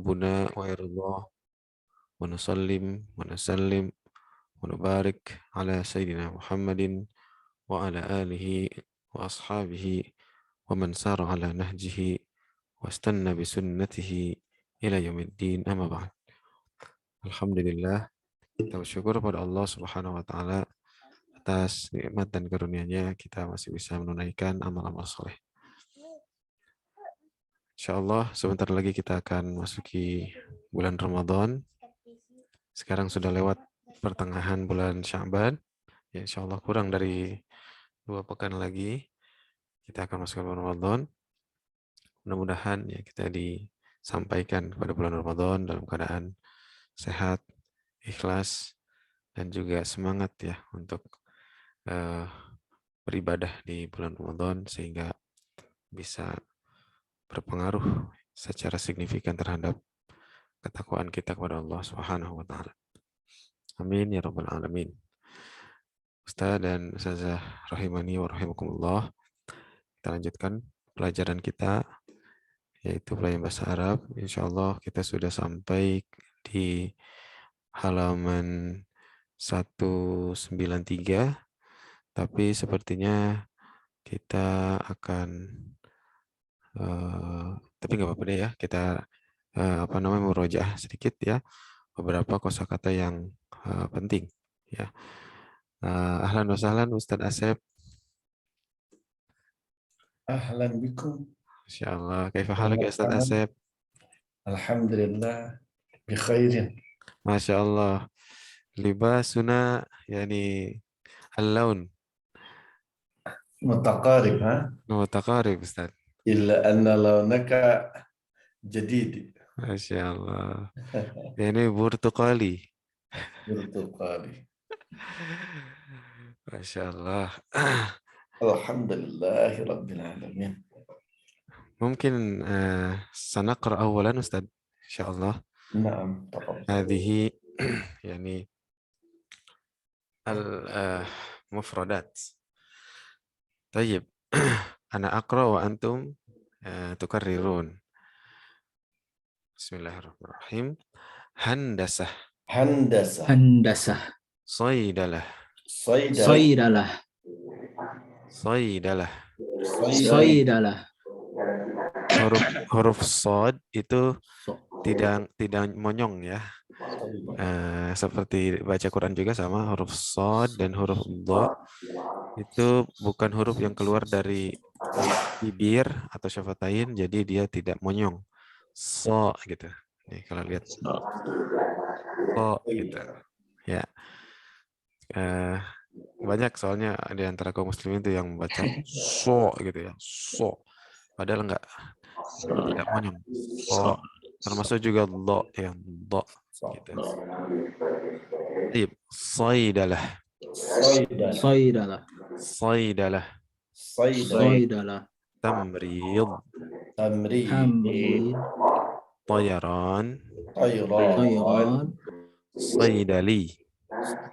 Rabbuna wa yarullah wa nusallim wa nusallim wa nubarik ala Sayyidina Muhammadin wa ala alihi wa ashabihi wa man sara ala nahjihi wa istanna bi sunnatihi ila yaumiddin, amma ba'd. Alhamdulillah, kita bersyukur pada Allah Subhanahu wa taala atas nikmat dan karunia-Nya kita masih bisa menunaikan amal-amal soleh. Insyaallah sebentar lagi kita akan masuki bulan Ramadan. Sekarang sudah lewat pertengahan bulan Sya'ban. Ya, insyaallah kurang dari 2 pekan lagi kita akan masuk bulan Ramadan. Mudah-mudahan ya kita disampaikan pada bulan Ramadan dalam keadaan sehat, ikhlas, dan juga semangat ya untuk beribadah di bulan Ramadan sehingga bisa berpengaruh secara signifikan terhadap ketakwaan kita kepada Allah Subhanahu wa taala. Amin ya rabbal alamin. Ustaz dan Ustazah rahimani wa rahimakumullah. Kita lanjutkan pelajaran kita yaitu pelajaran bahasa Arab. Insyaallah kita sudah sampai di halaman 193, tapi sepertinya kita akan tapi nggak apa-apa deh ya, kita murojaah sedikit ya beberapa kosakata yang penting ya. Ahlan wa sahlan Ustadz Asep. Ahlan bikum. Insyaallah. Kaifa halak ya Ustadz Asep? Alhamdulillah bi khairin. Masya Allah. Libasuna yani al-laun Mutaqarib, ha? mutaqarib Ustaz. Illa anna lawnaka jadid. Masya Allah. Yani burtuqali. Burtuqali. Masya Allah. Alhamdulillah rabbil alamin. Mungkin sanaqra awalan Ustaz insyaallah. Naam, tafadhal. Hadhihi yani al-mufradat. Tayyib. Ana aqra wa antum tukarrirun. Bismillahirrahmanirrahim. Handasah. Handasah. Handasah. Saydalah. Saydalah. Saydalah. Saydalah. Huruf shad itu tidak monyong ya. Seperti baca Quran juga sama, huruf shad dan huruf dha itu bukan huruf yang keluar dari bibir atau syafatain, jadi dia tidak monyong. So gitu. Nih kalau lihat so gitu. Ya. Banyak soalnya di antara kaum muslimin itu yang membaca so gitu ya. So. Padahal enggak, tidak monyong. So. Termasuk juga do yang do gitu. Tip. Saydalah. Saydalah. Saydalah. Saydalah. Tamrid. Tamrid. Tayaran. Tayran. Saydali.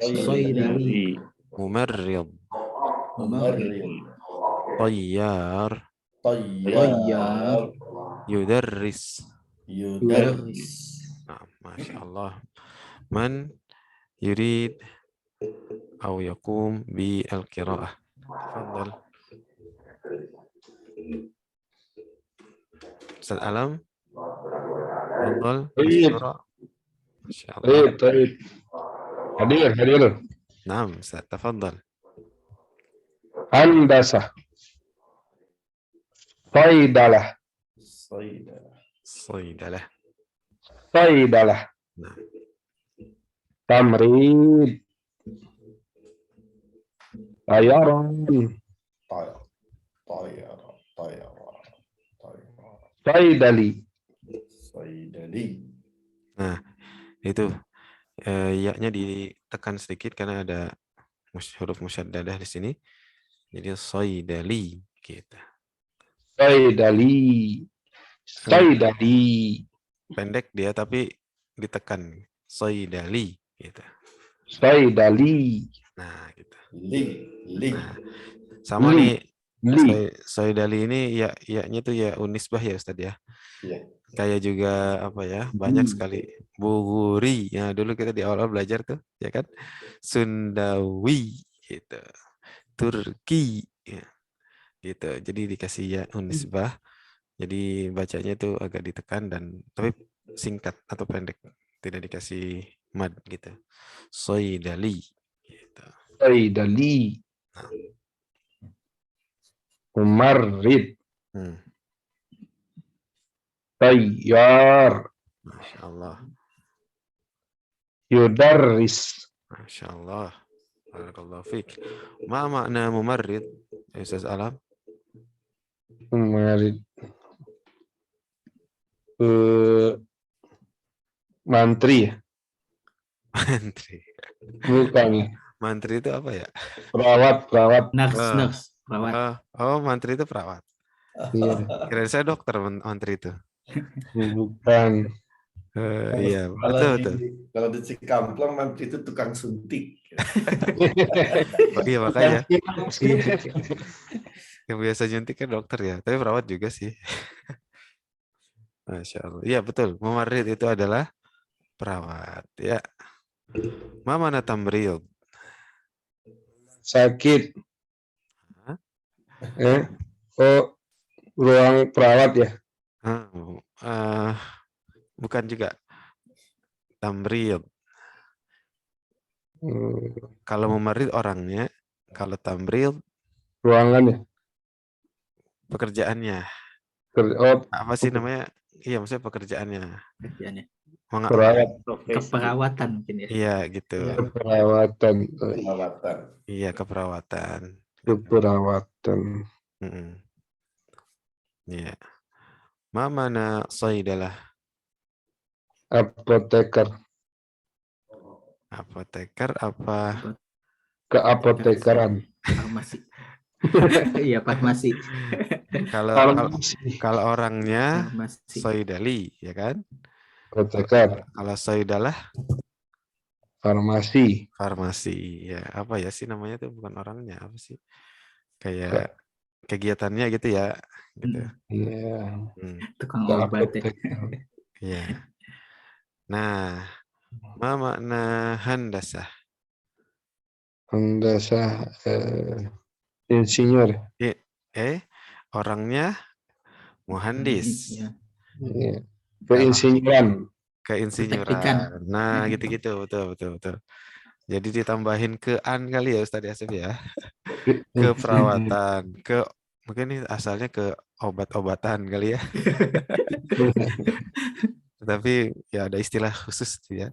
Saydali. Mumarrid. Mumarrid. Tayyar. Yudarris. Yudarris. Nah, Masya Allah. Man yurid أو يقوم بالقراءة. تفضل أستاذ ألم. تفضل بسرعة. ما شاء الله. طيب حاضر. نعم أستاذ تفضل. هندسة. صيدلة. نعم. تمريض. طيران. صيدلي. Nah, itu ya-nya ditekan sedikit karena ada huruf musyaddadah di sini. Jadi saydali gitu. Saydali. Pendek dia tapi ditekan. Saydali gitu. Saydali. Nah, gitu. Nah, sama nih Saydali ini ya-nya tuh ya unisbah ya Ustaz ya. Iya. Kayak juga apa ya? Banyak sekali. Buguri. Ya, dulu kita di awal belajar tuh, ya kan? Sundawi gitu. Turki ya, gitu. Jadi dikasih ya unisbah. Jadi bacanya itu agak ditekan dan tapi singkat atau pendek. Tidak dikasih mad gitu. Soidali gitu. Saidali. Mumarrid. Tayyar. Masya Allah. Yudarris. Masya Allah. Barakallahu fiik. Ma makna mumarrid? Ustaz Alam? Mumarrid. Mantri ya? Mantri. Bukan ya? Mantri itu apa ya? Perawat. Nurse, perawat. Oh, mantri itu perawat. Iya. Kira saya dokter mantri itu. Bukan. Iya, betul. Kalau di Cikamplang mantri itu tukang suntik. Oh, iya makanya yang biasa nyuntik kan dokter ya, tapi perawat juga sih. Masya Allah. Iya betul, mumarrid itu adalah perawat ya. Ma mana tamriyud? Sakit. Hah? Oh, ruang perawat ya? Bukan juga. Tamriyud. Kalau mumarrid orangnya, kalau tamriyud Ruangan ya? pekerjaannya. Oh, Apa sih namanya? Iya, maksudnya pekerjaannya. Kerjaannya. perawat. Keperawatan mungkin ya. Iya, gitu. Keperawatan. Perawatan. Iya, keperawatan. Keperawatan. Iya. Ma mana saidalah? Apoteker. Apoteker apa? Keapotekeran. Farmasi. Iya, farmasi. Kalau orangnya Farmasi. saidali, ya kan? Apoteker. Kalau saidalah Farmasi. farmasi. Ya, apa ya sih namanya tuh, bukan orangnya, apa sih? Kayak kegiatannya gitu ya, gitu. Iya. Tukang obat ya. Iya. Nah, ma makna handasah? Handasah insinyur. Orangnya muhandis. Iya. Keinsinyuran. Keinsinyuran. Nah, gitu-gitu, betul. Jadi ditambahin ke-an kali ya Ustadz Yasif ya. Keperawatan, mungkin ini asalnya ke obat-obatan kali ya. Tapi ya ada istilah khusus ya.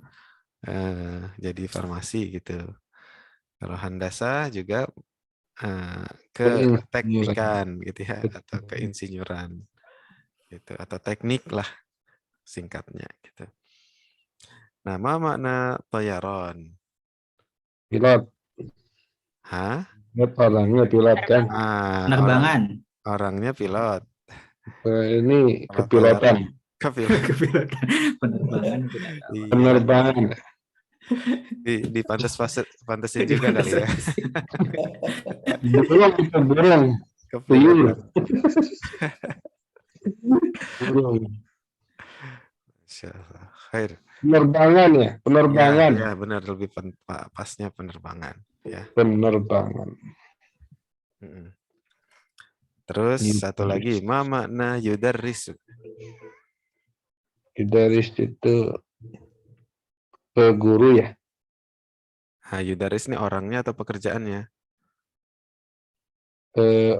Jadi farmasi gitu. Kalau handasa juga ke teknikan gitu ya, atau keinsinyuran gitu, atau teknik lah singkatnya gitu. Nah, ma makna tayaron? Pilot. Hah? Orangnya pilot kan? Penerbangan. Orangnya pilot. Ini kepilotan. Kepilotan. Penerbangan tidak tahu. Iya. Penerbangan. Di pantasin juga kali ya. Burung. Kepilotan. Insyaallah. Khair. Penerbangan ya, penerbangan. Ya, benar, lebih pasnya penerbangan ya. Penerbangan. Terus satu lagi, ma makna yudarris? Yudarris itu guru ya. Nah, yudarris ini orangnya atau pekerjaannya?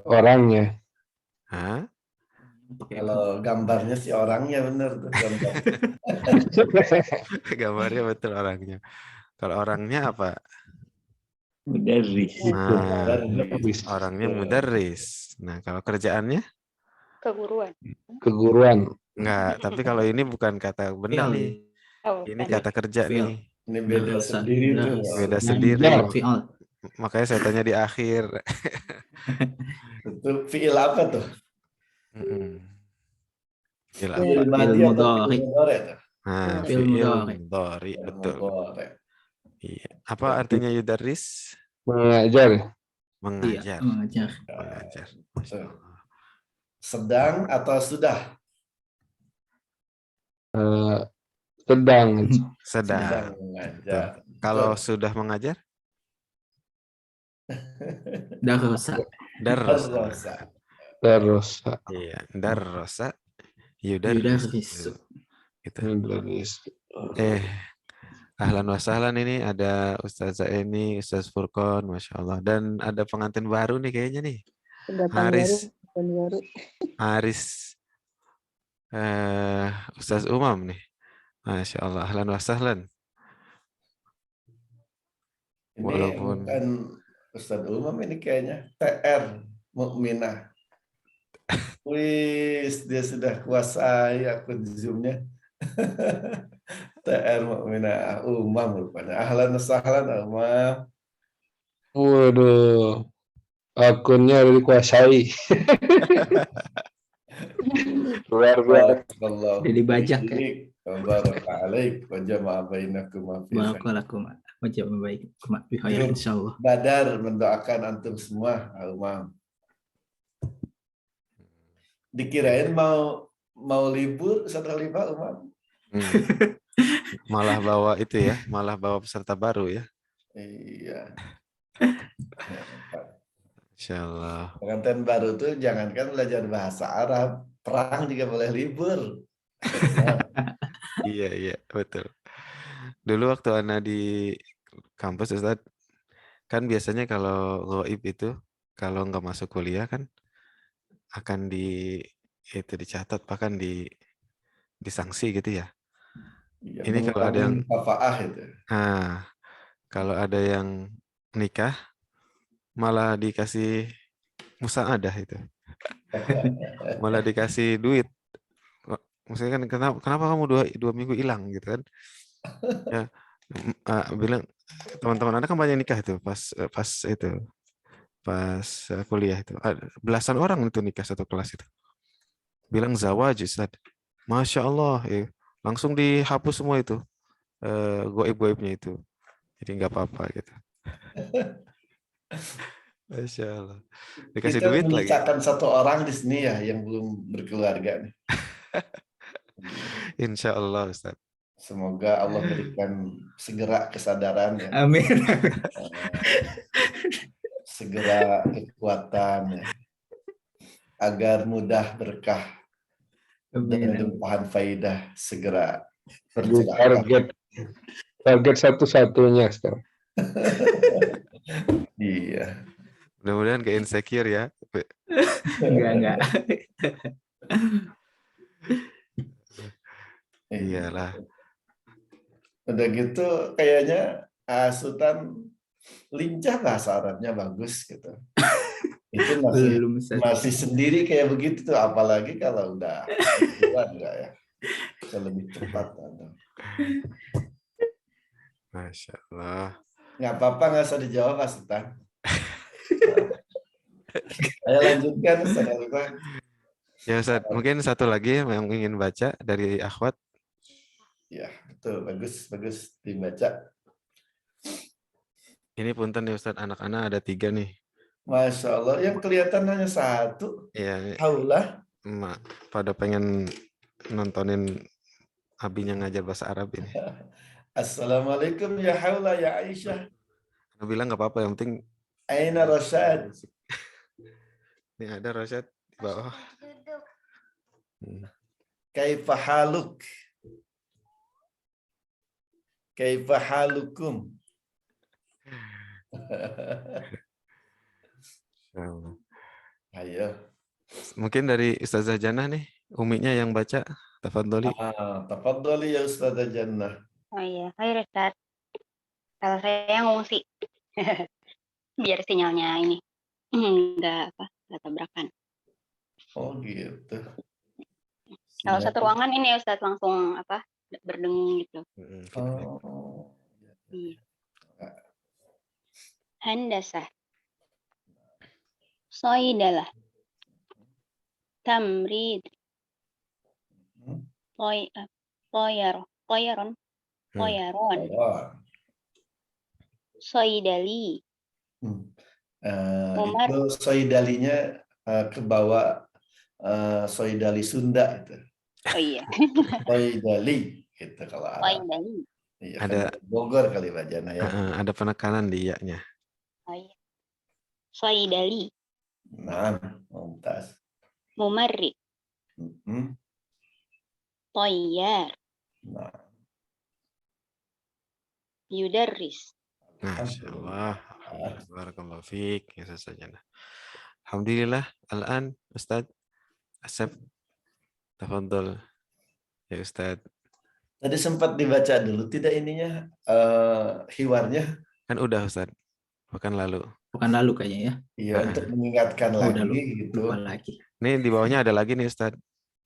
Orangnya. Hah? Kalau gambarnya sih orangnya benar tuh gambar. Gambarnya betul orangnya. Kalau orangnya apa? Mudarris. Nah, orangnya mudarris. Nah, kalau kerjaannya? Keguruan. Enggak, tapi kalau ini bukan kata benda nih. Ini kata kerja nih. Ini beda sendiri tuh. Beda sendiri. Makanya saya tanya di akhir. Itu fiil apa tuh? Fiil mudhari. Nah, fiil mudhari, betul. Iya. Apa artinya yudarris? Mengajar. Mengajar. Mengajar. Sedang atau sudah? Eh, sedang. Sedang Sedang. mengajar. Kalau Betul. sudah mengajar, Darosa. darrosa. Darrosa. Terus. Iya, darrosa, yudarris. Yudarisu. Gitu. Indonesia. Ahlan wa sahlan, ini ada Ustazah Eni, Ustaz Furqon, Masya Allah. Dan ada pengantin baru nih kayaknya nih. Haris, baru. Haris, Ustaz Umam nih. Masya Allah, ahlan wa sahlan. Ini Walaupun bukan Ustadz Umam, ini kayaknya TR Mukminah. Wih, dia sudah kuasai akun Zoom-nya. TR Mukminah Umam rupanya. Ahlan wa sahlan Umam. Waduh, akunnya udah dikuasai. Luar biasa. Barakallahu Jadi bajak ya. fiik, wa baraka alaik, wa jama'a bainakuma fi khair. Barakallahu wajib baik. Insyaallah. Badar mendoakan antum semua, Umam. Dikirain mau libur setelah 5, Umam. malah bawa itu ya, malah bawa peserta baru ya. Iya. Insya Allah. Pengantin baru tuh jangankan belajar bahasa Arab, perang juga boleh libur. Iya, betul. Dulu waktu Ana di kampus, Ustaz, kan biasanya kalau ghaib itu, kalau nggak masuk kuliah kan akan dicatat, bahkan disanksi gitu ya. Iya, Ini kalau ada yang kafaah itu. kalau ada yang nikah malah dikasih musaadah itu. Malah dikasih duit. Maksudnya kan kenapa kamu dua minggu hilang gitu kan? Ya, bilang teman-teman Anda kan banyak nikah itu pas kuliah itu. Belasan orang itu nikah satu kelas itu. Bilang zawaj, Ustaz. Masya Allah, ya. Langsung dihapus semua itu. Goib-goibnya itu. Jadi nggak apa-apa gitu. Masya Allah. Dikasih Kita duit lagi. menyisakan satu orang di sini ya yang belum berkeluarga nih. Insya Allah, Ustaz. Semoga Allah berikan segera kesadaran ya. Amin. Segera kekuatan ya. Agar mudah berkah dan limpahan faidah segera tercurahkan. Target satu-satunya sekarang. Iya. Mudah-mudahan ke insecure ya. Enggak. Iyalah. Udah gitu kayaknya Sultan lincah bahasa Arabnya bagus gitu. Itu masih sendiri kayak begitu tuh, apalagi kalau udah enggak ya. Bisa lebih cepat. Masya Allah. Nggak apa-apa, nggak usah dijawab, Pak Sultan. Ayo lanjutkan, Ustaz. Ya Ustaz, mungkin satu lagi yang ingin baca dari akhwat. Ya, betul. Bagus dibaca. Ini punten nih Ustaz, anak-anak ada 3 nih. Masya Allah, yang kelihatan hanya 1. Iya. Haulah. Pada pengen nontonin abinya ngajar bahasa Arab ini. Assalamualaikum ya Haula ya Aisyah. Aku bilang nggak apa-apa, yang penting. Aina Rasyad. Ini ada Rasyad di bawah. Kaifa haluk? Kaifa halukum? Ayo. Mungkin dari Ustazah Jannah nih, uminya yang baca. Tafadholi. Tafadholi ya Ustazah Jannah. Oh iya, hai Ustaz. Kalau saya ngungsi. Biar sinyalnya ini enggak tabrakan. Oh gitu. Kalau satu ruangan ini ya Ustaz, langsung berdengung gitu. Oh. Iya. Handasah. Soidalah. Tamrid. Toyaron. Soidali. Itu soidalinya ke bawah soidali Sunda itu. Oh iya. Soidali gitu kalau Arab. Soidali. Iya, Ada kan Bogor kali Pak Jana ya. ada penekanan di ya-nya. Oh iya. Soidali. Nah, mumtaz. Mumarrid. Mhm. Tayyar. Nah, Yudarris. Masya Allah. Barakallahu fiik. Ya saja. Alhamdulillah. Al-an Ustaz Asep. Tafadhol ya Ustaz. tadi sempat dibaca dulu tidak ininya hiwarnya. Kan udah Ustaz. Pekan lalu. Bukan lalu kayaknya ya. Iya, untuk mengingatkan Oh, lagi udah gitu. lupa lagi. Nih di bawahnya ada lagi nih Ustaz.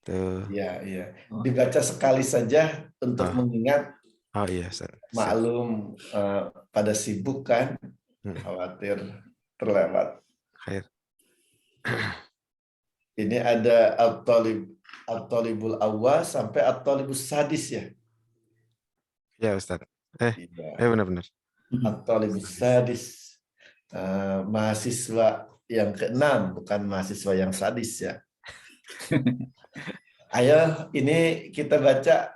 Tuh. Iya, iya. Oh. Dibaca sekali saja untuk Ah. mengingat. Oh iya Ustaz. Siap. Maklum pada sibuk kan, khawatir terlewat. Khair. Ini ada at-talibul awal sampai at-talibus sadis ya. Ya Ustaz. Iya. Benar-benar. At-talibus sadis. Mahasiswa yang ke-6, bukan mahasiswa yang sadis ya. Ayo, ini kita baca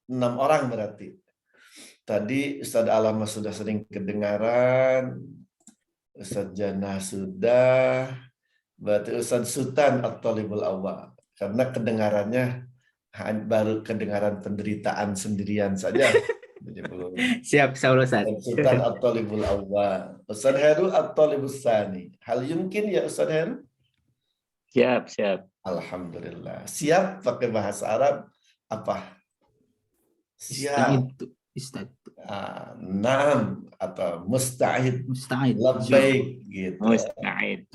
6 orang berarti. Tadi Ustadz Alama sudah sering kedengaran, Ustadz Jannah sudah, berarti Ustadz Sultan At-Talibul Awwal. Karena kedengarannya baru kedengaran penderitaan sendirian saja. Jadi belum. Siap, Ustaz. Sultan At-Talibul Awwal. Ustadz Heru At-Talibus Tsani. Hal yumkin ya Ustadz Heru? Siap, siap. Alhamdulillah. Siap pakai bahasa Arab apa? Siap. Naam atau musta'id. Musta'id. Labbaik gitu. Musta'id.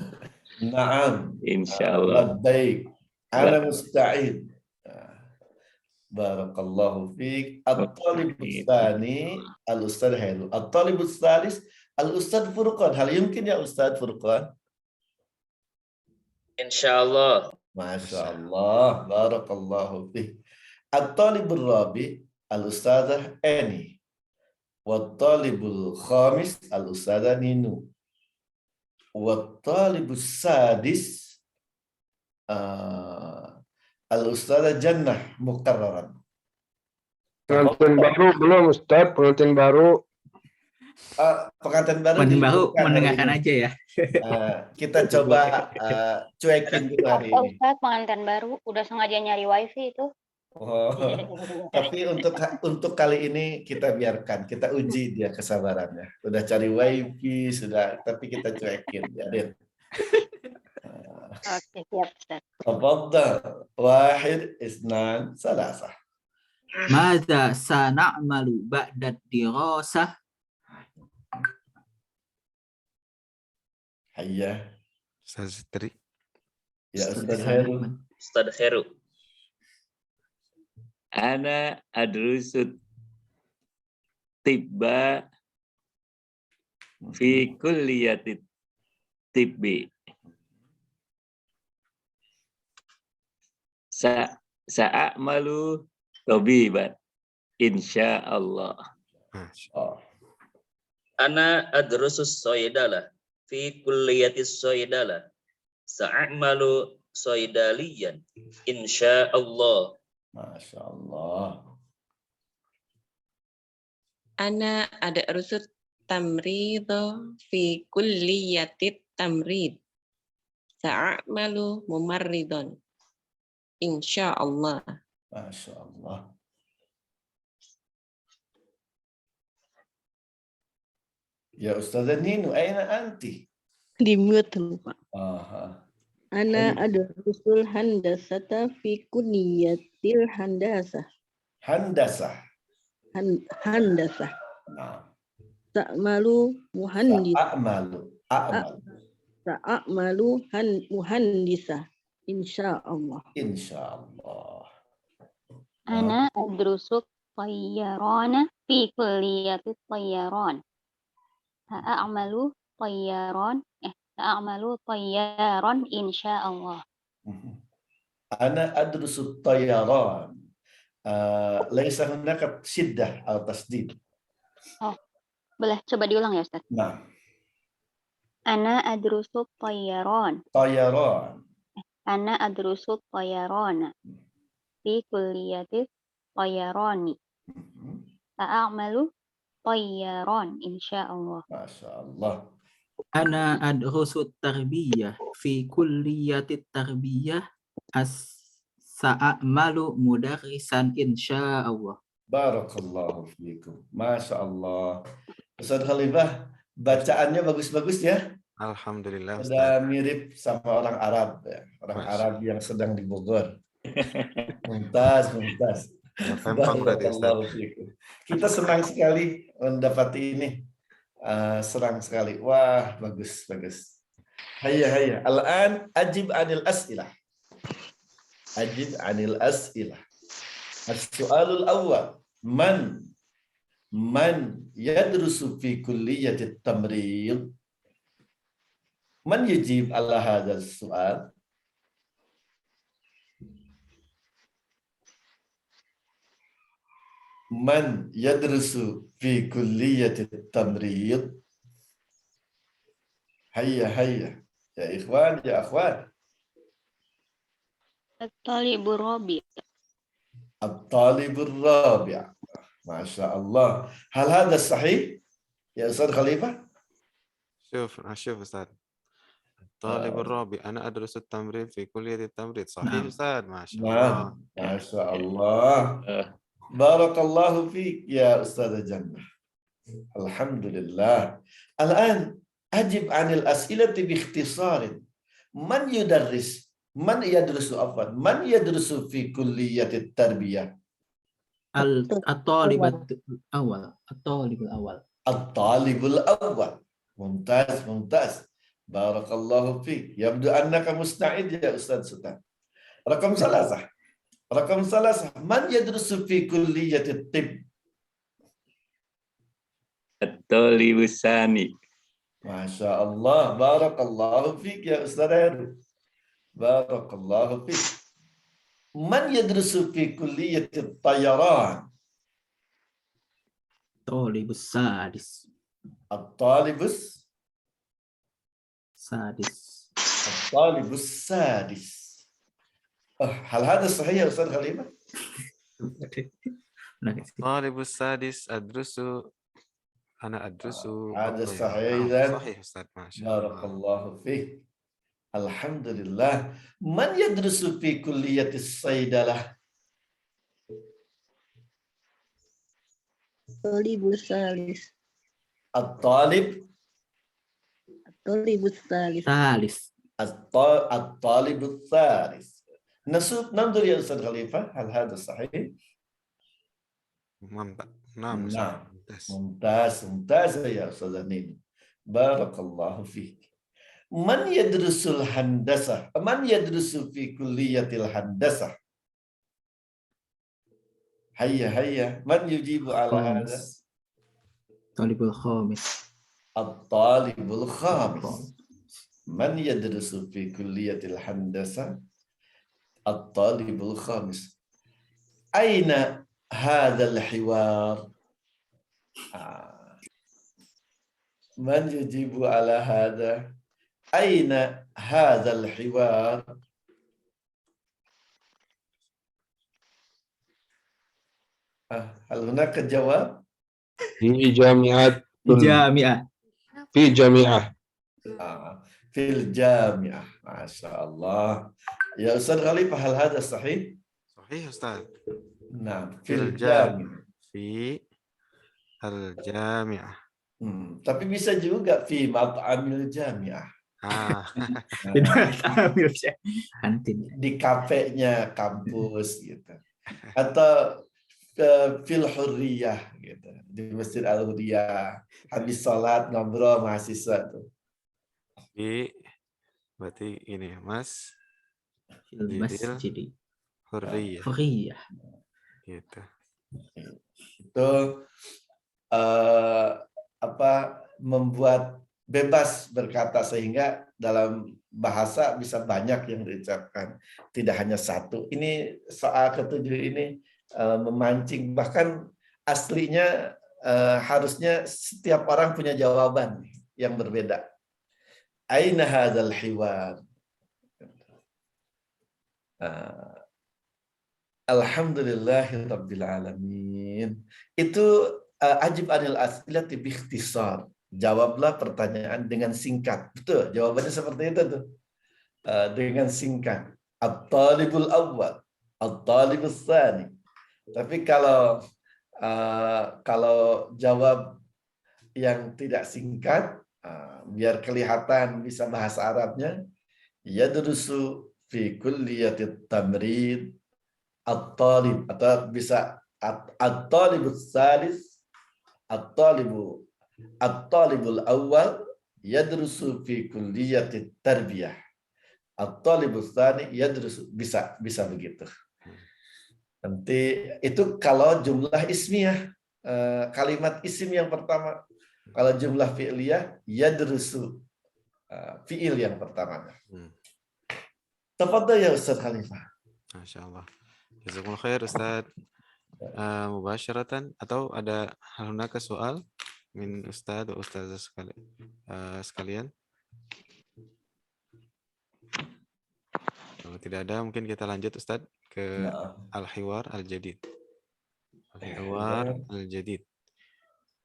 Naam. Insyaallah. Labbaik. Ana musta'id. Barakallahu fiik. At-talibus tsani al-ustadz Hailu. At-talibus tsalis al-ustadz Furqan. Hal yumkin ya Ustadz Furqan? Insyaallah. Masya Allah. Barakallahu fiik. At-talibur rabi al-ustadzah Eni. Wat-talibul khamis al-ustadzah Ninu. Wat-talibus sadis al-ustadzah Jannah Mukarraran. Pengantin baru belum Ustaz, pengantin baru. Pengantin baru mendengarkan aja ya. Kita coba cuekin dulu hari ini. Ustaz, pengantin baru udah sengaja nyari wifi itu. Oh, tapi untuk kali ini kita biarkan, kita uji dia kesabarannya. Udah cari wifi sudah, tapi kita cuekin, biarin. Oke, siap Ustaz. Tafadhal. Wahid, isnan, salasah. Madza sana'malu ba'da dirasah? Hayya. Ustaz Tri. Ya Ustaz Heru. Ustaz Heru. Ana adrusut tibba fi kulliyati tibbi. Sa'amalu tabiban insyaallah. Ana adrusus soidalah fi kulliyatis soidalah. Sa'amalu soidaliyan insyaallah. Masya Allah. Ana ada rusut tamrido fi kulliyatit tamrid. Sa'amalu mumarridon. Insyaallah. Masya Allah. Ya Ustazah Ninu, aina anti? Di mute lupa. Aha. Ana ada usul handasata fi kunniyatil handasah. Handasah. Handasah. Nah. Ta'malu muhandis. Ta'malu muhandisah. Insyaallah. Insyaallah. Ana adrusuk tayyarana fi kulliyati tayyaran. Ta'amalu tayyaran insyaallah. Ana adrusu tayyaran. Laisa hunaka syiddah atau tasdid. Oh, boleh coba diulang ya Ustaz? Nah. Ana adrusu tayyaran. Tayyaran. Ana adrusu tayyaran. fi kulliyatis tayyarani. Sa'amalu tayyaran insyaallah. Masya Allah. Ana adrusu tarbiyah fi kulliyatit tarbiyah sa'amalu mudarrisan insyaallah. Barakallahu fiikum. Masya Allah. Ustaz Khalifah, bacaannya bagus-bagus ya. Alhamdulillah Udah Ustaz. mirip sama orang Arab ya. Orang Masya. Arab yang sedang di Bogor. Mumtaz. Pempang berarti Ustaz. Barakallahu fiikum. Kita senang sekali mendapati ini. Serang sekali. Wah, bagus. Hayya. Al-an ajib anil as'ilah. Ajib anil as'ilah. As-su'alul awwal. Man yadrusu fi kulliyatit tamrid? Man yajib ala hadzal su'al? Man yadrusu fi kulliyatit tamrid? Hayya. Ya ikhwan, ya akhwat. At-talibur rabi'. At-talibur rabi'. Masya Allah. Hal hadha sahih? Ya Ustaz Khalifah? شوف أستاذ. الطالب الرابع أنا أدرس التمريض في كلية التمريض صحيح نعم. أستاذ ما شاء الله. Nah, Masya Allah. Barakallahu fiik ya Ustaz Jannah. Alhamdulillah. Al-an ajib anil as'ilati bi ikhtisarin. Man yadrusu fi kulliyatit tarbiyah? At-talibul awal. At-talibul awwal. Mumtaz. Barakallahu fiik. Yabdu annaka musta'id ya Ustaz Sultan. Rakam salasah. Man yadrusu fi kulliyatit tib? At-talibus sani. Masya Allah. Barakallahu fiik ya Ustaz Heru. Barakallahu fiik. Man yadrusu fi kulliyatit tayyaran? Talibus sadis. At-talibus sadis. Hal hadha sahih ya Ustaz Khalifah? طالب السادس أنا أدرس هذا الطب. صحيح نعم، إذن. صحيح أستاذ ما شاء الله. Barakallahu fiik. Alhamdulillah. Man yadrusu fi kulliyatis saydalah? Talibus salis. At-talibus Salis. thalis. ننظر يا أستاذ خليفة هل هذا صحيح؟ نعم ممتاز يا أستاذ نين. بارك الله فيك. من يدرس الهندسة؟ من يدرس في كلية الهندسة؟ هيا من يجيب على هذا؟ Talibul khamis. الطالب الخامس. من يدرس في كلية الهندسة؟ الطالب الخامس. أين هذا الحوار؟ من يجيب على هذا؟ أين هذا الحوار؟ هل هناك جواب؟ في جامعة Jami'ah. في جامعة في الجامعة. ما شاء الله. يا أستاذ خليفة هل هذا صحيح؟ صحيح أستاذ. نعم في الجامعة. في الجامعة. Tapi bisa juga fi mat'amil jami'ah. Di kafenya kampus gitu. Atau fil hurriyah gitu. Di Masjid Al-Hurriyah habis salat ngobrol mahasiswa tuh. Berarti ini Mas Masjid Hurriyah. Gitu. Itu membuat bebas berkata sehingga dalam bahasa bisa banyak yang diucapkan, tidak hanya satu. Ini soal ketujuh ini memancing, bahkan aslinya harusnya setiap orang punya jawaban yang berbeda. Aina hadzal hiwar? Alhamdulillahirabbil alamin. Itu ajib anil as'ilati biikhtisar. Jawablah pertanyaan dengan singkat. Betul, jawabannya seperti itu tuh. Dengan singkat. At-talibul awwal, at-talibus tsani. Tapi kalau jawab yang tidak singkat, biar kelihatan bisa bahasa Arabnya, yadrusu fi kulliyatit tamrid at-talib, atau bisa at-talibus salis, at-talibul awal yadrusu fi kulliyatit tarbiyah, at-talibus tsani yadrusu, bisa begitu. Nanti itu kalau jumlah ismiyah, kalimat isim yang pertama. Kalau jumlah fi'liyah yadrusu, fi'il yang pertama. Tafadhal ya Ustaz Khalifah. Masyaallah. Jazakumullah khair Ustaz. Mubasyaratan, atau ada hal hunaka soal min Ustaz atau Ustazah sekalian? Kalau tidak ada, mungkin kita lanjut Ustaz ke al-hiwar al-jadid. Al-hiwar al-jadid.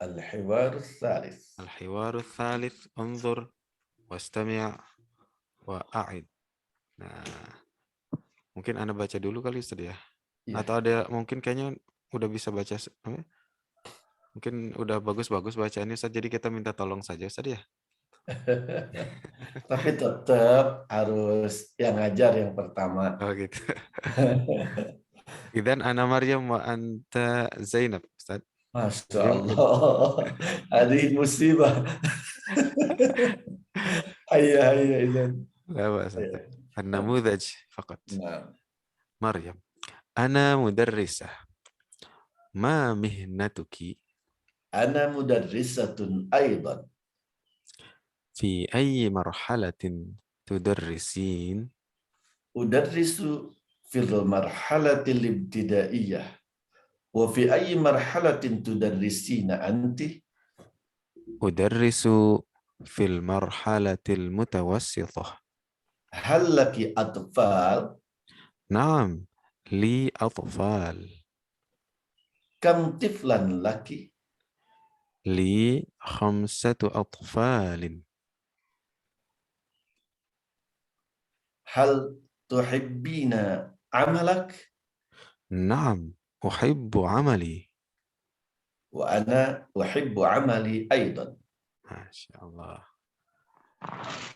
Al-hiwar tsalits. Al-hiwar tsalits, unzur wastami' wa a'id. Nah, mungkin Anda baca dulu kali Ustaz ya. Atau ada mungkin kayaknya udah bisa baca, mungkin udah bagus-bagus bacaannya Ustaz, jadi kita minta tolong saja Ustaz ya. Tapi tetap harus yang ngajar yang pertama. Oh gitu. Idzan ana Maryam wa anta Zainab Ustaz. Masya Allah. Adik musibah. Hayya idzan. La ba'sa. An-namudhaj faqat. Nah. Maryam. Ana mudarrisah. Ma mihnatuki? Ana mudarrisatun aidan. Fi ayyi marhalatin tudarrisin? Udarrisu fil marhalatil ibtidaiyah. Wa fi ayyi marhalatin tudarrisina anti? Udarrisu fil marhalatil mutawassithah. Hal laki atfal? Naam, li atfal. Kam tiflan laki? Li 5 atfalin. Hal tuhibbina amalak? Naam, uhibbu amali. Wa ana uhibbu amali aidan. Masya Allah.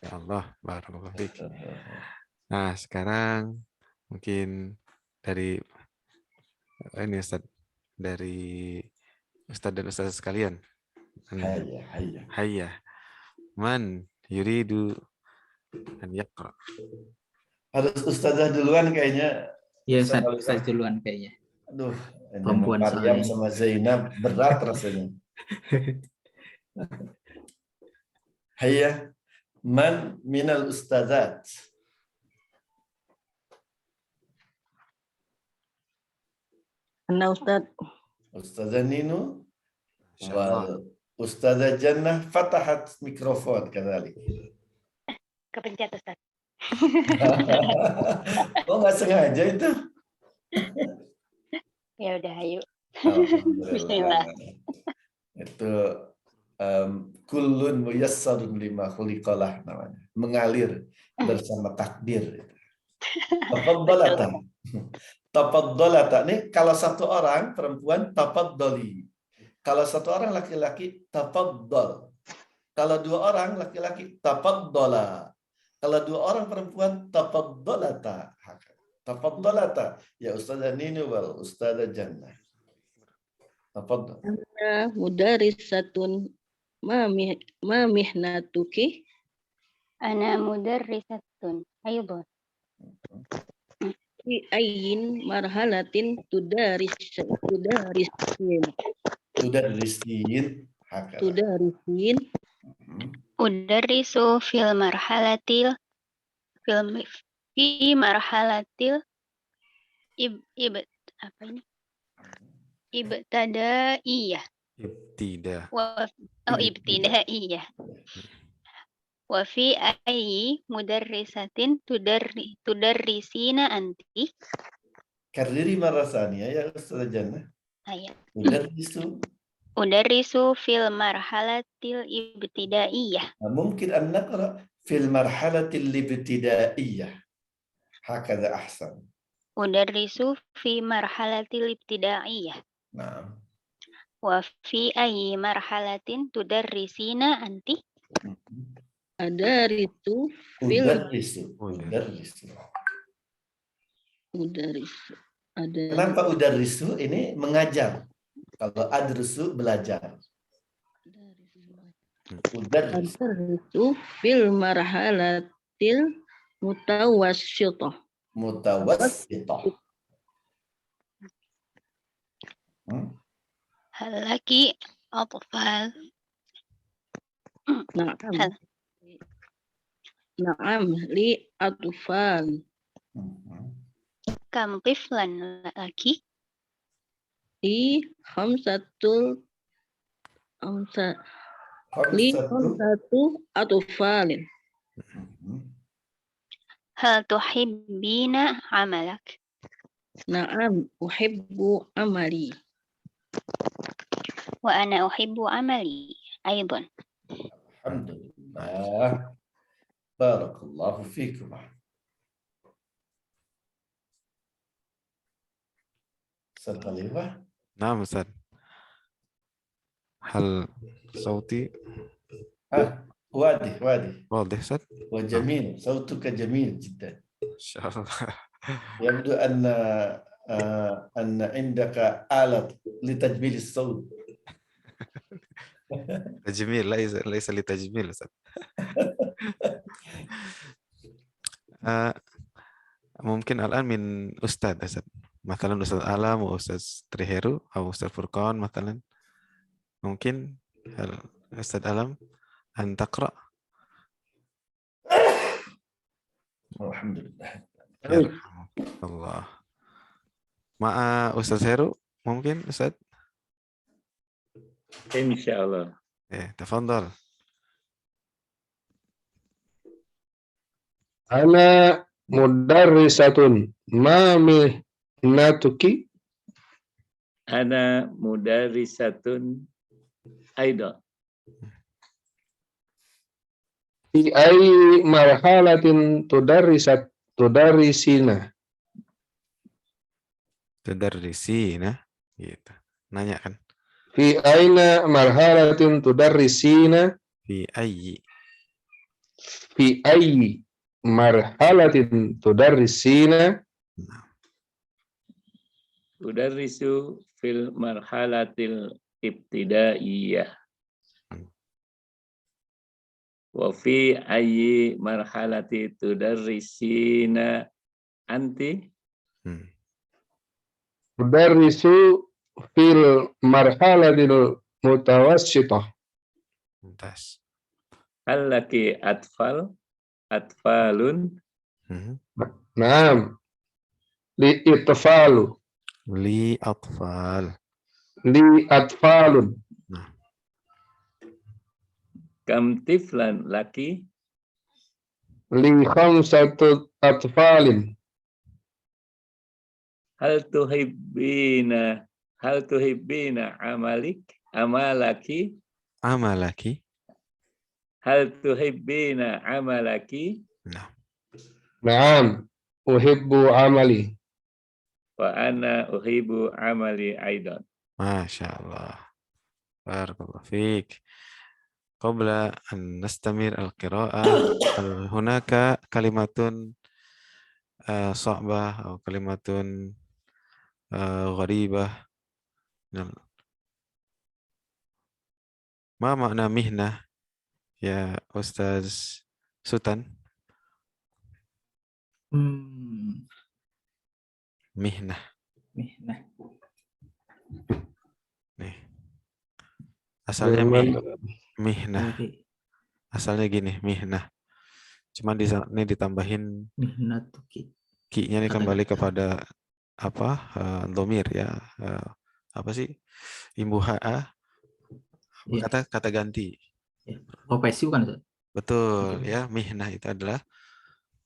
Ya Allah, barakallahu fiik. Nah, sekarang mungkin dari ini Ustaz, dari Ustaz dan Ustaz sekalian. Hayya. Man yuridu an yaqra. Harus Ustazah duluan kayaknya. Ya, Ustaz duluan kayaknya. Aduh, Perempuan Maryam sama Zainab berat rasanya. Hayya, man minal ustazat? Ana Ustaz. Ustazah Ninu wal Ustazah Jannah fatahat mikrofon kadzalik. Kepencet Ustaz. Oh, nggak sengaja itu. Ya udah, ayo. Bismillah. Itu kullun muyassarun lima khuliqalah namanya. Mengalir bersama takdir. Tafaddalata. Tafaddalata. Nih kalau satu orang perempuan tafaddali. Kalau satu orang laki-laki tafaddal. Kalau dua orang laki-laki tafaddala. Kalau dua orang perempuan tafaddalata. Tafaddalata ya Ustazah Nini wal Ustazah Jannah. Tafaddal. Ana mudarrisatun ma mihnatuki? Ana mudarrisatun. Ayo, Bos. Fi ayyin marhalatin tudarrisin? Tudarrisin. Udarrisu fil marhalatil fi marhalatil ibtidaiyah. Ibtidaiyah. Wa fi ayyi mudarrisatin tudarrisina anti? Kariri marah thaniya ya Ustazah Jannah. Ayat. Udarrisu. fil marhalatil ibtidaiyah. Mungkin an naqra fil marhalatil ibtidaiyah. Hakadha ahsan. Udarrisu fi marhalatil ibtidaiyah. Nah. Wa fi ayyi marhalatin tudarrisina anti? Adarisu fil Udarrisu. Adarisu. Kenapa udarrisu ini mengajar? Kalau adrusu belajar. Udarrisu. Adarisu fil marhalatil mutawassithah. Mutawassithah. Hal laki atfal. Na'am. Na'am li atfal. Kam tiflan laki? Li khamsatu atfalin. Hal tuhibbina amalak? Na'am uhibbu amali. Wa ana uhibbu amali aidan. Alhamdulillah. Barakallahu fikum. Ustaz Khalifah. Naam Ustaz. Hal sauti واضح واضح Ustaz? وجميل صوتك جميل جدا. Insyaallah. يبدو أن عندك آلة لتجميل الصوت. تجميل ليس لتجميل Ustaz. ممكن الآن من أستاذ أسد مثلا أستاذ ألم وأستاذ تريهيرو أو أستاذ فرقان مثلا ممكن أستاذ ألم أن تقرأ. الحمد لله. يرحمك الله. مع أستاذ هيرو ممكن أستاذ؟ إن شاء الله. تفضل. Ana mudarrisatun ma mihnatuki. Ana mudarrisatun aidan. Fi ayyi marhalatin tudarrisina. Tudarrisina gitu. Nanya kan? Fi aina marhalatin tudarrisina. Fi ayyi marhalatin tudarrisina. Udarrisu fil marhalatil ibtidaiyah. Wa fi ayyi marhalati tudarrisina anti? Tudarrisu fil marhalatil mutawassithah. Mumtaz. Hal laki atfalun? Naam. Li atfalun. Kam tiflan laki? Li khamsatu atfalin. Hal tuhibbina amalaki? Hal tuhibbina amalaki? Naam. Uhibbu amali. Wa ana uhibbu amali aidan. Masya Allah. Barakallahu fiik. Qabla an nastamir al-qira'ah, hunaka kalimatun صعبة أو كلمة غريبة. ما معنى مهنة يا أستاذ سوتان؟ مهنة. Nih. Asalnya mihnah. Asalnya gini, mihnah. Cuman di sini ditambahin ki-nya ini kembali kepada apa? Dhamir ya. Apa sih? Imbuha kata ganti. Profesi bukan Ustaz? Betul ya, mihnah itu adalah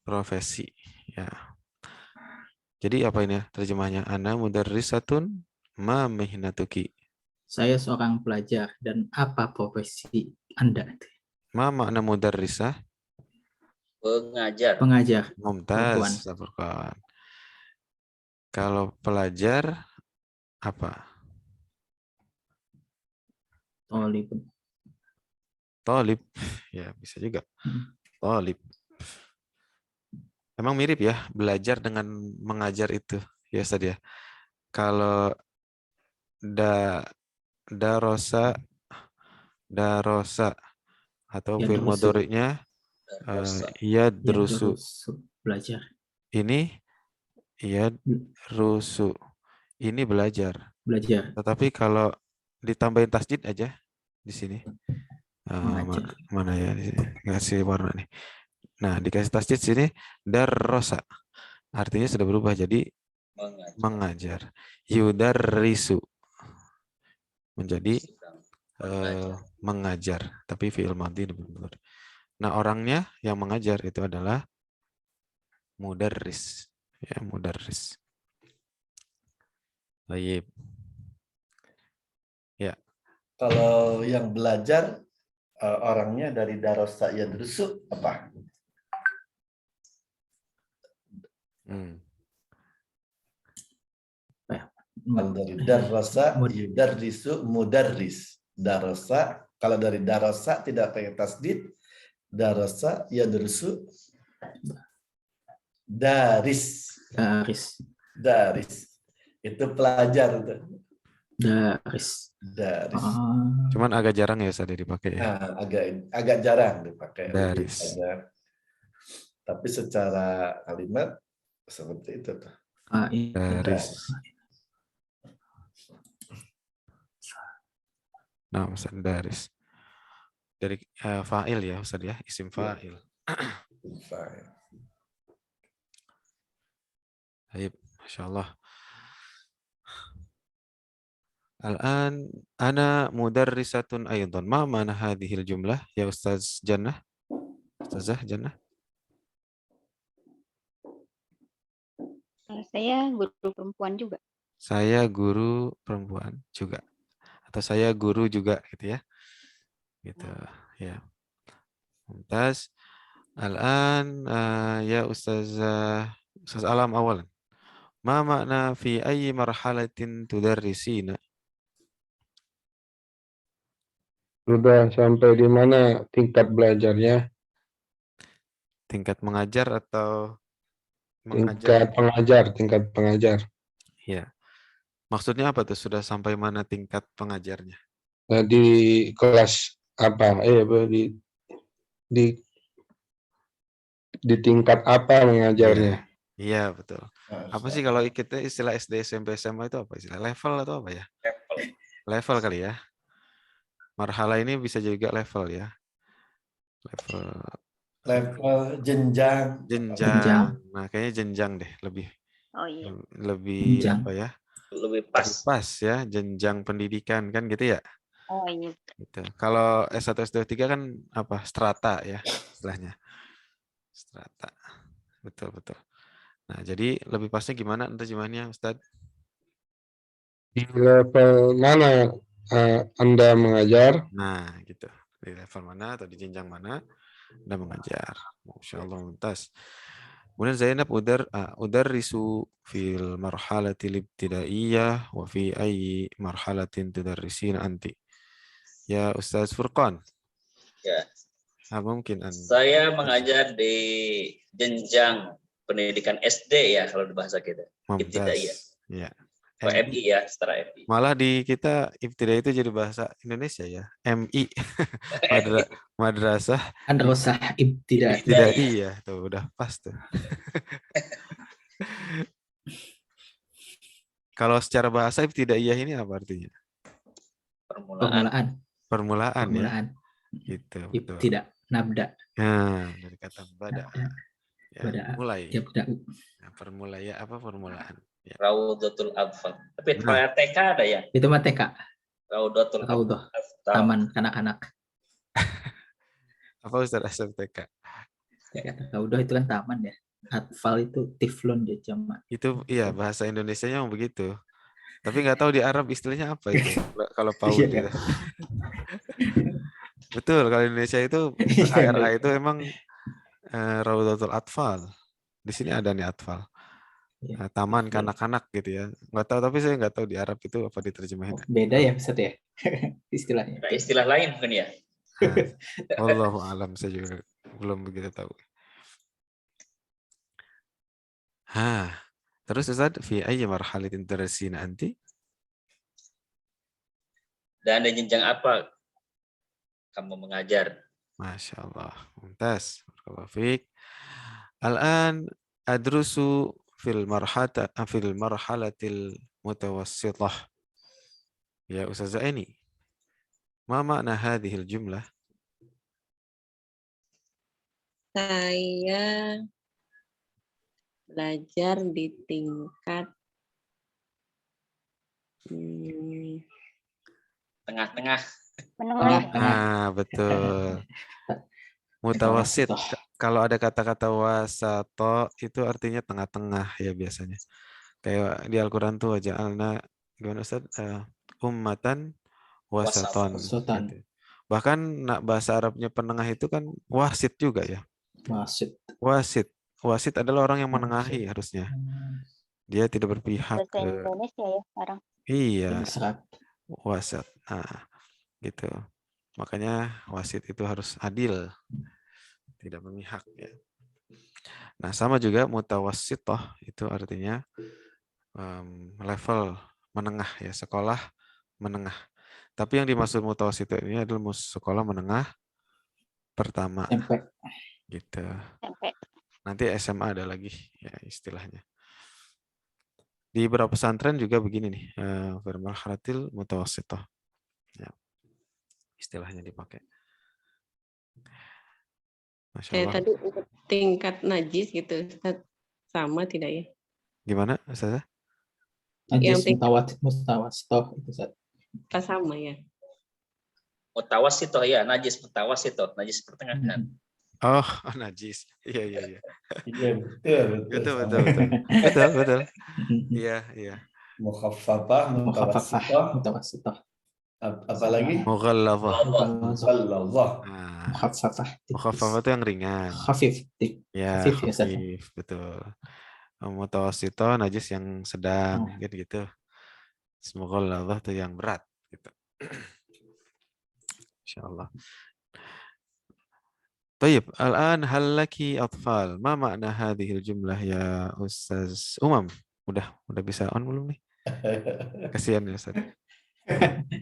profesi ya. Jadi apa ini terjemahnya? Ana mudarrisatun ma mihnatuki. Saya seorang pelajar dan apa profesi Anda? Ma makna mudarrisah? Pengajar. Pengajar. Perempuan. Mumtaz. Furqan. Kalau pelajar apa? Tolib. Tolib. Ya, bisa juga. Tolib. Emang mirip ya, belajar dengan mengajar itu. Ya, Ustaz ya. Kalau darosa atau Ya, fi'il drusu. mudhari'nya Ya, yadrusu. drusu. Belajar. Ini yadrusu. Ini belajar. Belajar. Tetapi kalau ditambahin tasdid aja di sini. Mengajar. Mana ya di sini? Ngasih warna nih. Nah, dikasih tasdid sini darrosa. Artinya sudah berubah jadi mengajar. Yudarrisu menjadi mengajar, tapi fi'il madhi. Nah, orangnya yang mengajar itu adalah mudarris. Ya, mudarris. Baik. Ya. Kalau yang belajar orangnya dari darosa yadrusu apa? Kalau dari darasa yudarrisu mudarris. Darasa, kalau dari darasa tidak pakai tasdid, darasa yadrusu daris. Itu pelajar itu. Daris. Cuman agak jarang ya Ustaz dipakai ya. Nah, agak jarang dipakai. Daris. Tapi secara kalimat seperti itu tuh. Daris. Nah, Ustaz daris. Dari fa'il ya Ustaz ya, isim fa'il. Fa'il. Baik, masyaallah. Al-an ana mudarrisatun aydan. Ma mana hadhil jumlah ya Ustaz Jannah? Ustazah Jannah? Saya guru perempuan juga. Saya guru perempuan juga. Atau saya guru juga gitu ya. Gitu ya. Mumtaz. Al-an ya Ustaz Alam awalan. Ma makna fi ayyi marhalatin tudarrisina? Sudah sampai di mana tingkat belajarnya? Tingkat mengajar atau Tingkat pengajar. Ya. Maksudnya apa tuh? Sudah sampai mana tingkat pengajarnya? Nah, di kelas apa? Di tingkat apa mengajarnya? Iya, betul. Apa sih kalau kita istilah SD, SMP, SMA itu apa istilah? Level atau apa ya? Level kali ya. Marhala ini bisa juga level ya. Level jenjang. Nah, kayaknya jenjang deh lebih. Oh iya. Lebih jenjang. apa ya? Lebih pas. Lebih pas ya, jenjang pendidikan kan gitu ya. Oh iya. Gitu. Kalau S1, S2, S3 kan apa? Strata ya istilahnya. Strata. Betul. Nah, jadi lebih pasnya gimana terjemahannya, Ustadz? Di level mana Anda mengajar? Nah, gitu. Di level mana atau di jenjang mana Anda mengajar. Masya Allah, mumtaz. Kemudian Zainab udarrisu fil marhalatil ibtidaiyah wa fi ayyi marhalatin tudarrisin anti. Ya Ustaz Furqan. Ya. Mungkin Anda. Saya mengajar di jenjang pendidikan SD ya kalau di bahasa kita. Ibtidaiyah. Ya. MI ya, setara MI. Malah di kita ibtidaiyah itu jadi bahasa Indonesia ya. MI. Madrasah ibtidaiyah. Tuh udah pas tuh. Kalau secara bahasa ibtidaiyah ini apa artinya? Permulaan ya. Gitu, betul. Tidak nabda. Nah, dari kata bada. Ya, mulai. Ya, permulaan apa permulaan? Ya. Raudatul Atfal. Tapi TK ada ya? Itu mah TK. Raudatul Atfal. Taman kanak-kanak. Apa Ustaz asal TK? Ya, Raudah itu kan taman ya. Atfal itu tiflun dia jamak. Itu iya bahasa Indonesianya memang begitu. Tapi nggak tahu di Arab istilahnya apa itu. Kalau PAUD Iya, itu. kan? Betul, kalau Indonesia itu Iya, ARA iya. itu emang Raudatul Atfal. Di sini ada nih Atfal. Iya. Taman Iya. kanak-kanak gitu ya. Nggak tahu, tapi saya nggak tahu di Arab itu apa diterjemahin. Beda ya Ustaz ya istilahnya. Ada istilah lain mungkin ya. Wallahu alam, saya juga belum begitu tahu. Terus Ustaz, fi ayyi marhalatin tadarsina anti? Dan ada jenjang apa kamu mengajar? Masya Allah, mumtaz. Barakallahu fiik. Al-an adrusu fil marhalatil mutawassithah. Ya Ustazah ini, ma makna hadhil jumlah? Saya belajar di tingkat Tengah-tengah. Menengah. Betul. Mutawassit. Kalau ada kata-kata wasato itu artinya tengah-tengah ya biasanya. Kayak di Al-Quran tuh ja'alna gimana Ustaz? Ummatan wasaton. Wasaton. Gitu. Bahkan bahasa Arabnya penengah itu kan wasit juga ya. Wasit. Wasit adalah orang yang menengahi harusnya. Dia tidak berpihak Bahasa Indonesia ya sekarang. Iya. Wasat. Nah, gitu. Makanya wasit itu harus adil. Tidak memihak ya. Nah, sama juga mutawassithah itu artinya level menengah ya, sekolah menengah. Tapi yang dimaksud mutawassithah ini adalah sekolah menengah pertama. SMP. Gitu. SMP. Nanti SMA ada lagi ya istilahnya. Di beberapa pesantren juga begini nih, marhalatil mutawassithah. Ya. Istilahnya dipakai. Masya Allah. Tadi untuk tingkat najis gitu, Ustaz, sama tidak ya? Gimana, Ustazah? Najis mutawassithah itu Ustaz. Sama ya. Mutawassithah ya, najis mutawassithah, najis pertengahan. Oh, najis. Iya. Iya, betul. Betul. Iya. Mukhaffafah, mutawassithah. Apalagi? Mughallazah. Mukhaffafah itu yang ringan. Khafif. Ya, khafif, betul. Mutawassithah najis yang sedang, gitu. Mughallazah itu yang berat, gitu. Insyaallah. Tayyib, al-an hal laki atfal. Ma makna hadhil jumlah ya Ustaz Umam? Udah bisa on belum nih? Kasihan ya Ustaz.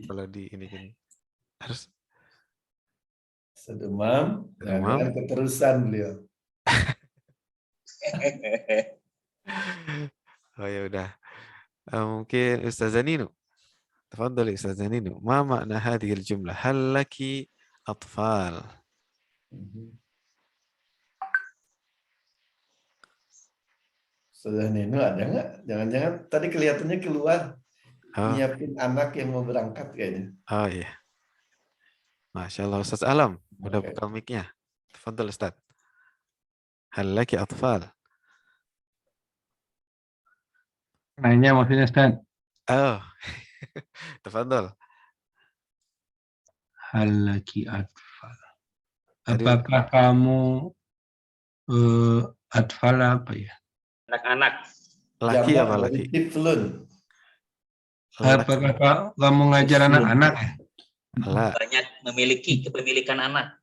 Kalau di ini harus Ustaz Umam, jangan keterusan beliau. Oh ya udah. Mungkin Ustaz Zaninu. Tafadhali Ustaz Zaninu. Ma makna hadhil jumlah? Hal laki atfal? Sudah Nino ada nggak? Jangan-jangan tadi kelihatannya keluar nyiapin anak yang mau berangkat kayaknya. Oh iya. Masya Allah Ustaz Alam. Udah buka mic-nya. Tafadhal Ustaz. Hal laki atfal? Nanya maksudnya Ustaz. Oh. Tafadhal. Hal laki atfal. Apakah kamu atfal apa ya? Anak-anak. Laki apa laki? Tiflun. Apakah kamu ngajar anak-anak ya? Banyak memiliki kepemilikan anak.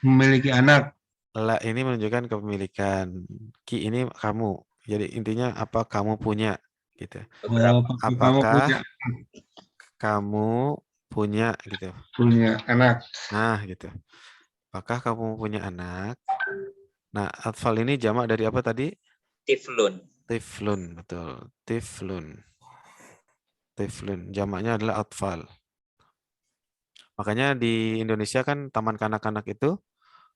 Memiliki anak. La ini menunjukkan kepemilikan. Ki ini kamu. Jadi intinya apa kamu punya gitu. Apakah kamu punya gitu. Punya anak. Nah, gitu. Apakah kamu punya anak? Nah, atfal ini jamak dari apa tadi? Tiflun. Tiflun, betul. Tiflun. Jamaknya adalah atfal. Makanya di Indonesia kan taman kanak-kanak itu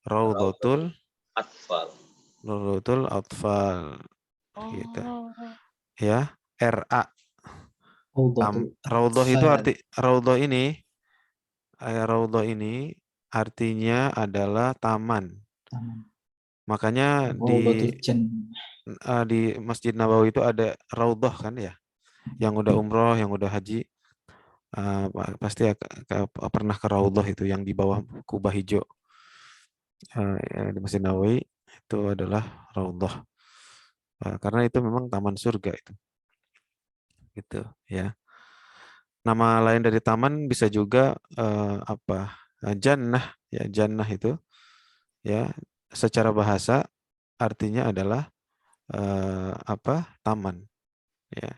Raudatul Atfal. Raudatul Atfal. Gitu. Ya, RA. Raudhah itu Raudhah ini artinya adalah taman. Makanya Rawdatul Jannah. di Masjid Nabawi itu ada raudhah kan ya. Yang udah umroh, yang udah haji, pasti pernah ke raudhah itu yang di bawah kubah hijau di Masjid Nabawi itu adalah raudhah. Karena itu memang taman surga itu. Gitu ya. Nama lain dari taman bisa juga jannah ya, jannah itu ya secara bahasa artinya adalah taman ya.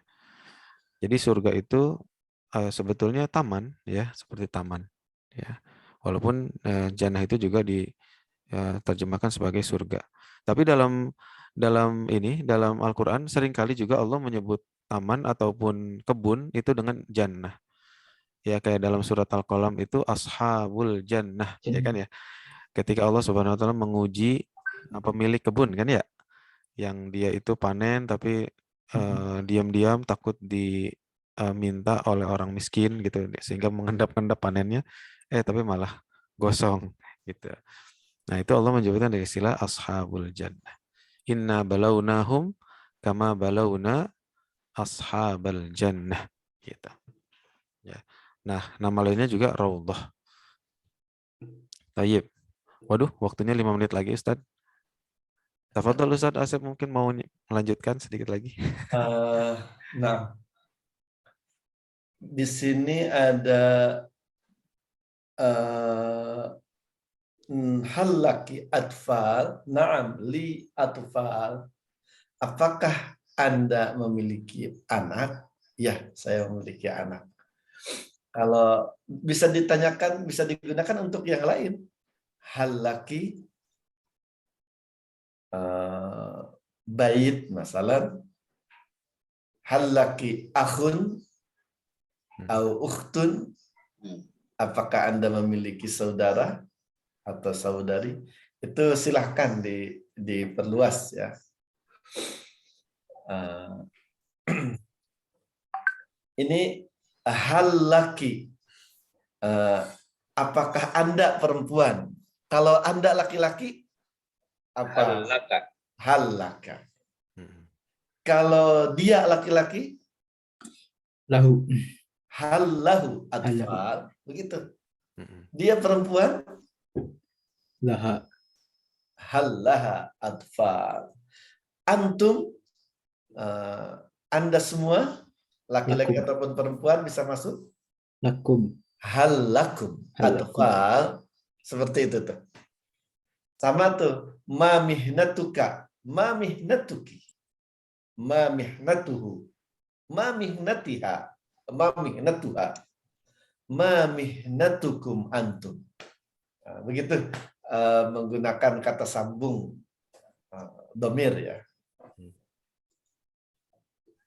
Jadi surga itu sebetulnya taman ya, seperti taman ya. Walaupun jannah itu juga diterjemahkan sebagai surga. Tapi dalam Al-Qur'an seringkali juga Allah menyebut taman ataupun kebun itu dengan jannah. Ya kayak dalam surat Al-Qalam itu ashabul jannah ya kan ya. Ketika Allah Subhanahu wa taala menguji pemilik kebun kan ya, yang dia itu panen tapi diam-diam takut diminta oleh orang miskin gitu sehingga mengendap-endap panennya tapi malah gosong gitu. Nah, itu Allah menyebutkan dari istilah ashabul jannah. Inna balawnahum kama balawna ashabal jannah gitu. Ya. Nah, nama lainnya juga raudhah. Tayyib. Waduh, waktunya 5 menit lagi, Ustaz. Tafadhol Ustaz Asep, mungkin mau melanjutkan sedikit lagi. Nah, di sini ada hal laki atfal, na'am li atfal. Apakah Anda memiliki anak? Ya, saya memiliki anak. Kalau bisa ditanyakan, bisa digunakan untuk yang lain. Hal laki bait, masalah. Hal laki akhun atau ukhtun. Apakah Anda memiliki saudara atau saudari? Itu silahkan diperluas ya. Ini hal laki. Apakah Anda perempuan? Kalau Anda laki-laki, apa? Hal laka. Kalau dia laki-laki, Lahu. hal lahu atfal. Begitu. Dia perempuan, Laha. hal laha atfal. Antum, Anda semua, laki-laki Lakum. ataupun perempuan bisa masuk. Lakum. Hal lakum atfal. Seperti itu tuh. Sama tuh. Ma mihnatuka. Ma mihnatuki. Ma mihnatuhu. Ma mihnatiha. Ma mihnatuha. Ma mihnatukum antum. Nah, begitu menggunakan kata sambung domir ya.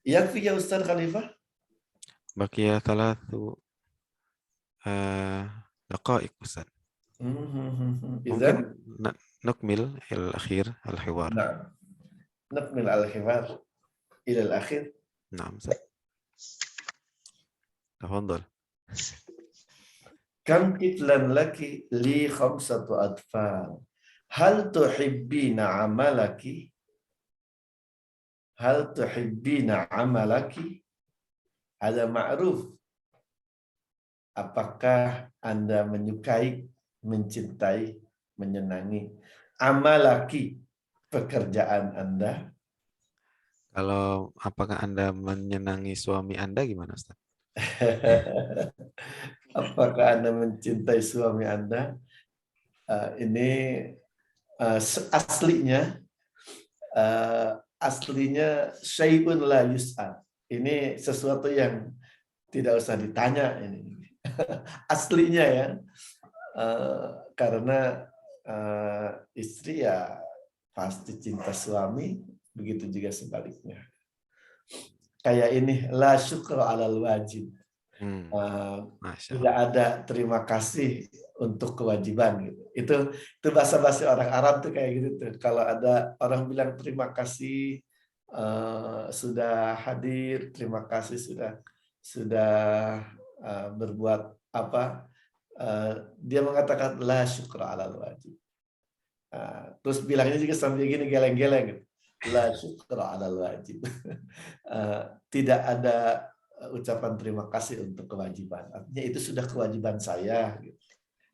Yakfi ya Ustaz Khalifah? Baqiya 3 daqaiq Ustaz. Mungkin nukmil al-akhir al-hiwar. Nah, nukmil al-hiwar ila al-akhir. Naam Ustaz. Tafadhal. Kam tiflan laki li khamsatu atfal. Hal tuhibbina amalaki? Hal tuhibbina amalaki? Ada ma'ruf. Apakah Anda menyukai, mencintai, menyenangi amalaki, pekerjaan Anda? Kalau apakah Anda menyenangi suami Anda gimana Ustaz? Apakah Anda mencintai suami Anda? Ini aslinya syai'un la yus'al. Ini sesuatu yang tidak usah ditanya ini. Aslinya ya. Karena istri ya pasti cinta suami, begitu juga sebaliknya. Kayak ini, la syukra alal wajib. Tidak ada terima kasih untuk kewajiban gitu. Itu bahasa-bahasa orang Arab tuh kayak gitu tuh. Kalau ada orang bilang terima kasih sudah hadir, terima kasih sudah berbuat apa, dia mengatakan la syukra alal wajib. Terus bilangnya juga sambil gini geleng-geleng. La syukra 'alal wajib. Tidak ada ucapan terima kasih untuk kewajiban. Artinya itu sudah kewajiban saya. Gitu.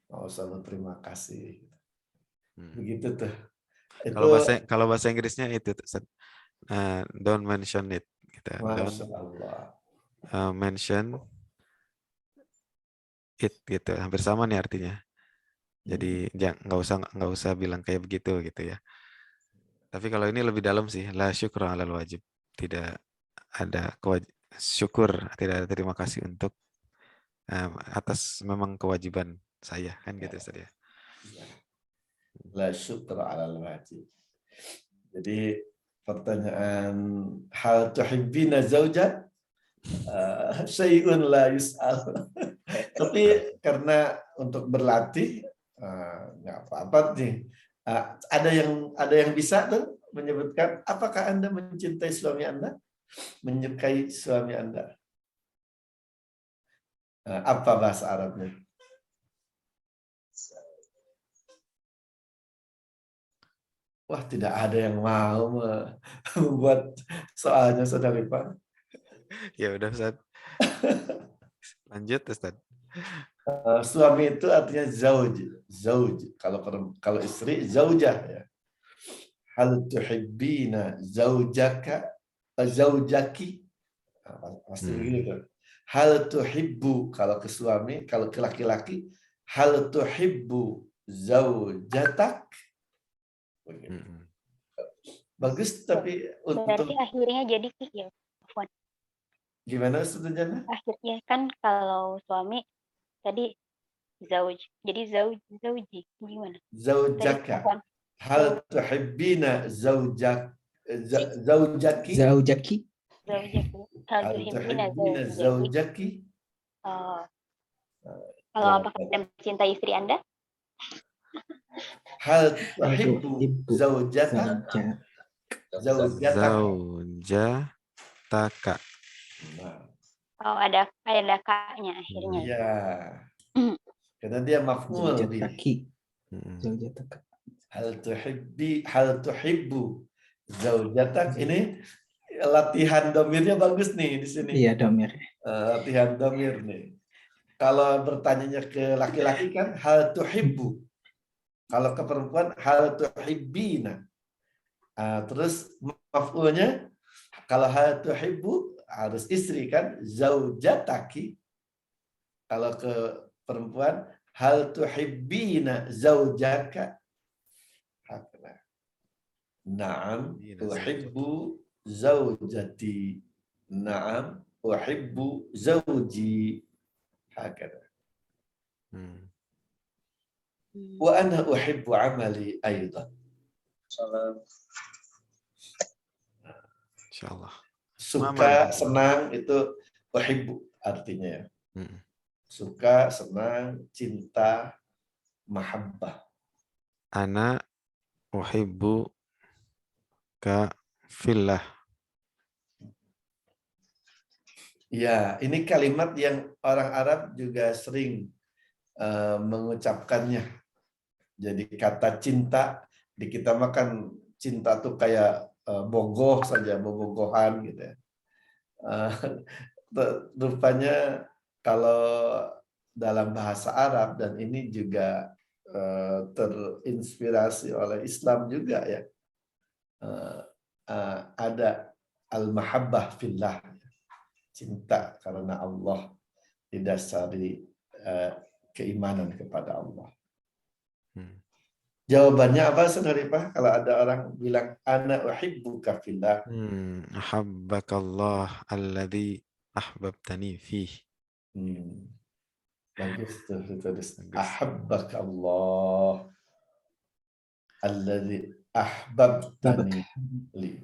Nggak usah berterima kasih. Begitu tuh. Kalau bahasa Inggrisnya itu, don't mention it. Gitu. Masya Allah. Mention it gitu. Hampir sama nih artinya. Jadi nggak usah bilang kayak begitu gitu ya. Tapi kalau ini lebih dalam sih, la syukra 'alal wajib. Tidak ada syukur, tidak ada terima kasih untuk atas memang kewajiban saya kan gitu Ustaz ya. La syukra 'alal wajib. Jadi pertanyaan hal tuhibbina zaujan syai'un la yus'al. Tapi karena untuk berlatih nggak apa-apa nih. Ada yang bisa tuh menyebutkan apakah Anda mencintai suami Anda? Menyukai suami Anda? Apa bahasa Arabnya? Wah, tidak ada yang mau membuat soalnya, Saudara Pak. Ya udah Ustaz. Lanjut Ustaz. Suami itu artinya zauj. Kalau istri zaujah ya. Hal tuhibbina zaujaka zaujaki. Pasti begitu. Hal tuhibbu kalau ke suami, kalau ke laki-laki hal tuhibbu zaujatak. Bagus, tapi berarti akhirnya jadi ya. Gimana sebenarnya? Akhirnya kan kalau suami tadi zauj, jadi zauji gimana? Zaujaka. Hal tuhibbina zaujaki. Zaujaki. Hal tuhibbina zaujaki. Kalau apakah Anda mencintai istri Anda? Hal tuhibbu zaujataka. Zaujataka. Oh, ada kaknya akhirnya. Iya. Karena dia maf'ul bih. Zaujataka. Hal tuhibbu zaujatak. Ini latihan domirnya bagus nih di sini. Iya, domir. Latihan domir nih. Kalau bertanyanya ke laki-laki kan hal tuhibbu. Kalau ke perempuan hal tuhibbina. Terus maf'ulnya kalau hal tuhibbu harus istri kan zaujataki. Kalau ke perempuan hal tuhibbina zaujaka. Na'am uhibbu zaujati. Na'am uhibbu zauji. Hakada. Wa ana uhibbu amali aidan. Insyaallah. Suka, senang itu uhibbu artinya ya. Suka, senang, cinta, mahabbah. Ana uhibbu ka fillah. Ya, ini kalimat yang orang Arab juga sering mengucapkannya. Jadi kata cinta di kita makan cinta tuh kayak bogoh saja, bobogohan gitu ya. Rupanya kalau dalam bahasa Arab, dan ini juga terinspirasi oleh Islam juga ya, ada al-mahabbah fillah, cinta karena Allah, didasari keimanan kepada Allah. Jawabannya apa Saudara Pak? Kalau ada orang bilang ana uhibbuka fillah. Ahabbakallah alladzi ahbabtani fih. Bagus tuh ditulis. Ahabbakallah alladzi ahbabtani li.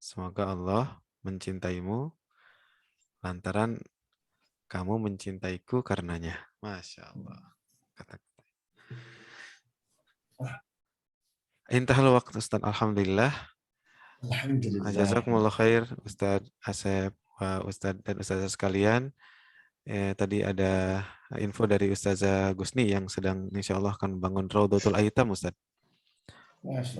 Semoga Allah mencintaimu lantaran kamu mencintaiku karenanya. Masya Allah. Intahal waktu Ustaz. Alhamdulillah. Alhamdulillah. Jazakumullah khair Ustaz Asep, Ustaz dan Ustazah sekalian tadi ada info dari Ustazah Gusni yang sedang insya Allah akan bangun Raudhatul Aitam, Ustaz.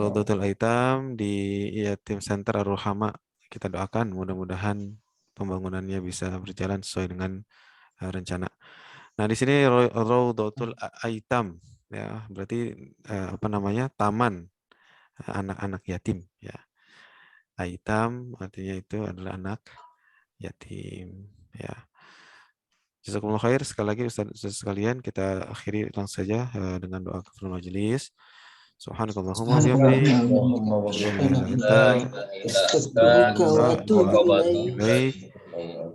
Raudhatul Aitam di Yatim Center Ar-Ruhama. Kita doakan mudah-mudahan pembangunannya bisa berjalan sesuai dengan rencana. Nah, di sini Raudhatul Aitam, ya, berarti taman anak-anak yatim, ya. Aitam artinya itu adalah anak yatim, ya. Jazakumullah khair. Sekali lagi Ustaz sekalian, kita akhiri langsung saja dengan doa kafaratul majelis. Subhanakallahumma wa bihamdika.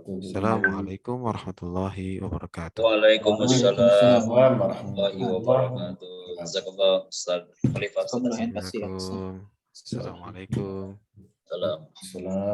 Assalamualaikum warahmatullahi wabarakatuh. Waalaikumsalam warahmatullahi wabarakatuh. Jazakallah Ustaz Khalifah. Assalamualaikum. Salam.